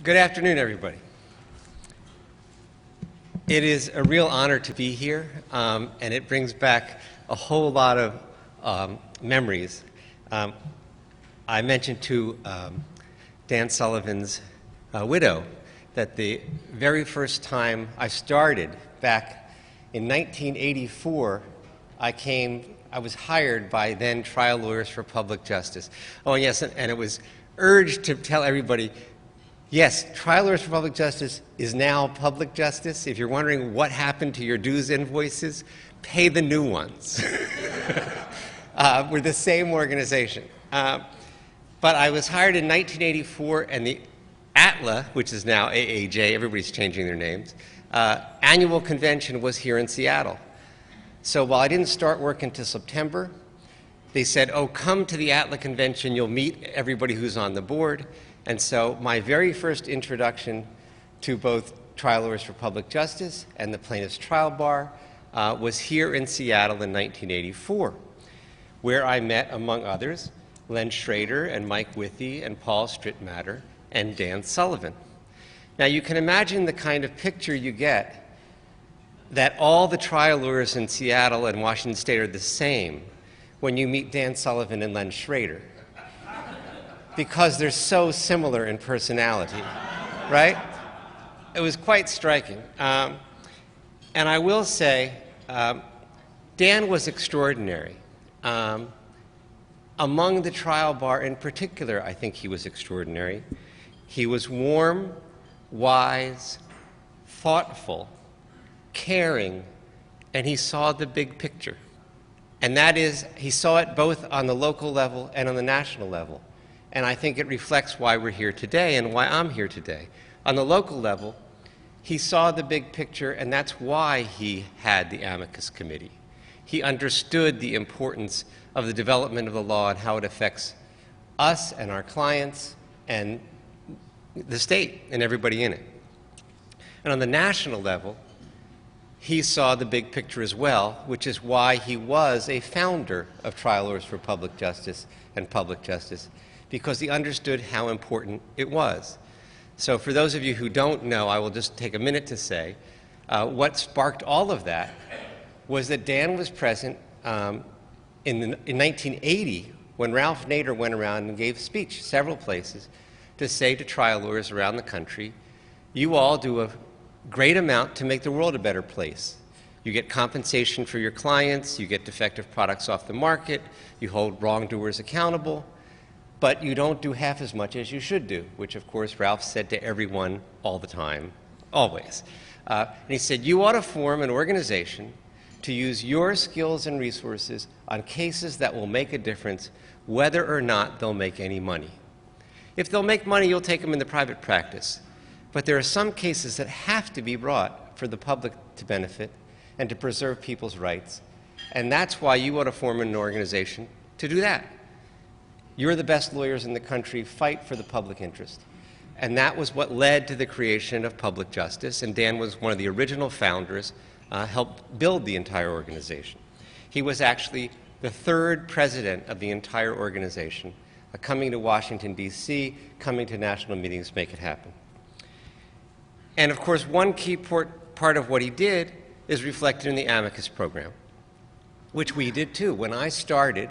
Good afternoon, everybody. It is a real honor to be here, and it brings back a whole lot of memories. I mentioned to Dan Sullivan's widow that the very first time I started back in 1984, I was hired by then Trial Lawyers for Public Justice. Oh, yes, and it was urged to tell everybody, yes, Trial Lawyers for Public Justice is now Public Justice. If you're wondering what happened to your dues invoices, pay the new ones. We're the same organization. But I was hired in 1984, and the ATLA, which is now AAJ, everybody's changing their names, annual convention was here in Seattle. So while I didn't start work until September, they said, oh, come to the ATLA convention, you'll meet everybody who's on the board. And so my very first introduction to both Trial Lawyers for Public Justice and the Plaintiffs' Trial Bar was here in Seattle in 1984, where I met, among others, Len Schrader and Mike Withey and Paul Strittmatter and Dan Sullivan. Now you can imagine the kind of picture you get that all the trial lawyers in Seattle and Washington State are the same when you meet Dan Sullivan and Len Schrader, because they're so similar in personality, right? It was quite striking. And I will say, Dan was extraordinary. Among the trial bar in particular, I think he was extraordinary. He was warm, wise, thoughtful, caring, and he saw the big picture. And that is, he saw it both on the local level and on the national level. And I think it reflects why we're here today and why I'm here today. On the local level, he saw the big picture, and that's why he had the Amicus Committee. He understood the importance of the development of the law and how it affects us and our clients and the state and everybody in it. And on the national level, he saw the big picture as well, which is why he was a founder of Trial Lawyers for Public Justice and Public Justice, because he understood how important it was. So for those of you who don't know, I will just take a minute to say what sparked all of that was that Dan was present in 1980 when Ralph Nader went around and gave a speech several places to say to trial lawyers around the country, you all do a great amount to make the world a better place. You get compensation for your clients, you get defective products off the market, you hold wrongdoers accountable, but you don't do half as much as you should do, which of course Ralph said to everyone all the time, always. And he said, you ought to form an organization to use your skills and resources on cases that will make a difference, whether or not they'll make any money. If they'll make money, you'll take them into private practice. But there are some cases that have to be brought for the public to benefit and to preserve people's rights. And that's why you ought to form an organization to do that. You're the best lawyers in the country, fight for the public interest. And that was what led to the creation of Public Justice, and Dan was one of the original founders, helped build the entire organization. He was actually the third president of the entire organization, coming to Washington, D.C., coming to national meetings to make it happen. And of course, one key part of what he did is reflected in the Amicus program, which we did too. When I started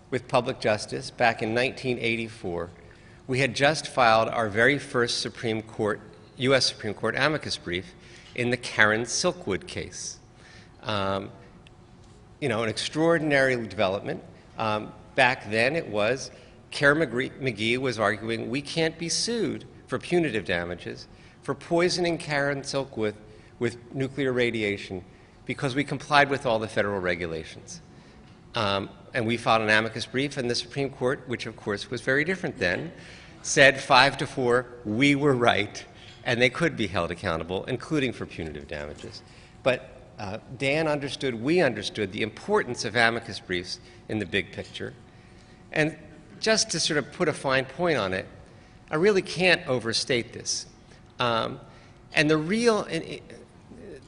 with Public Justice back in 1984, we had just filed our very first U.S. Supreme Court amicus brief in the Karen Silkwood case. An extraordinary development. Back then it was, Karen McGee was arguing we can't be sued for punitive damages for poisoning Karen Silkwood with nuclear radiation because we complied with all the federal regulations. And we filed an amicus brief, and the Supreme Court, which of course was very different then, said 5-4, we were right, and they could be held accountable, including for punitive damages. But Dan understood, we understood the importance of amicus briefs in the big picture. And just to sort of put a fine point on it, I really can't overstate this. And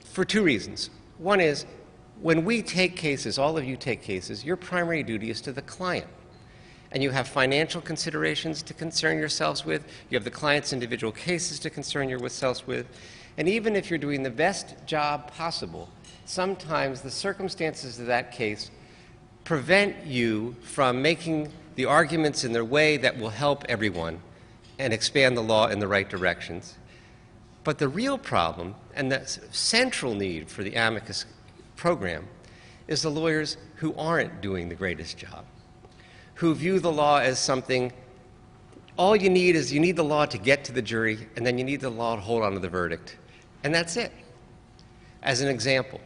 for two reasons. One is, when we take cases, all of you take cases, your primary duty is to the client. and you have financial considerations to concern yourselves with, you have the client's individual cases to concern yourselves with, and even if you're doing the best job possible, sometimes the circumstances of that case prevent you from making the arguments in their way that will help everyone and expand the law in the right directions. But the real problem and the central need for the Amicus program is the lawyers who aren't doing the greatest job, who view the law as something, all you need is you need the law to get to the jury, and then you need the law to hold on to the verdict. And that's it. As an example,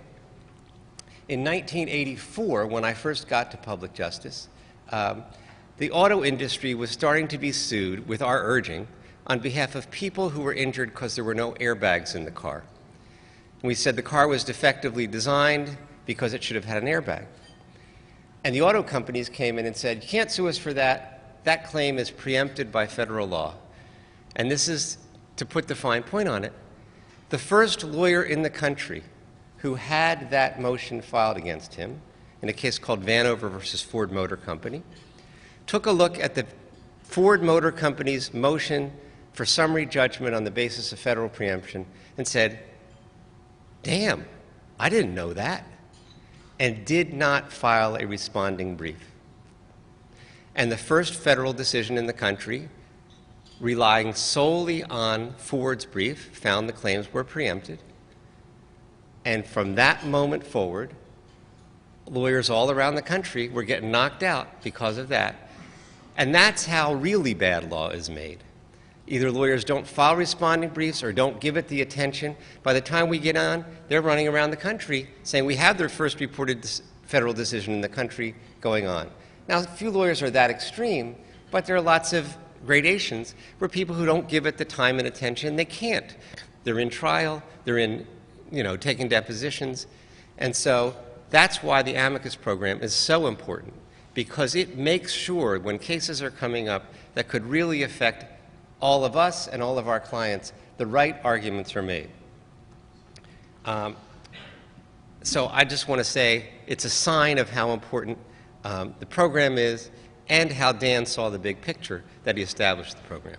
in 1984, when I first got to public justice, the auto industry was starting to be sued, with our urging, on behalf of people who were injured because there were no airbags in the car. We said the car was defectively designed because it should have had an airbag. And the auto companies came in and said, you can't sue us for that. That claim is preempted by federal law. And this is, to put the fine point on it, the first lawyer in the country who had that motion filed against him, in a case called Vanover versus Ford Motor Company, took a look at the Ford Motor Company's motion for summary judgment on the basis of federal preemption and said, damn, I didn't know that, and did not file a responding brief. And the first federal decision in the country, relying solely on Ford's brief, found the claims were preempted. And from that moment forward, lawyers all around the country were getting knocked out because of that. And that's how really bad law is made. Either lawyers don't file responding briefs or don't give it the attention. By the time we get on, they're running around the country saying we have their first reported federal decision in the country going on. Now, a few lawyers are that extreme, but there are lots of gradations where people who don't give it the time and attention, they can't. They're in trial, they're in, taking depositions. And so that's why the Amicus program is so important, because it makes sure when cases are coming up that could really affect all of us and all of our clients, the right arguments are made. So I just want to say it's a sign of how important the program is and how Dan saw the big picture that he established the program.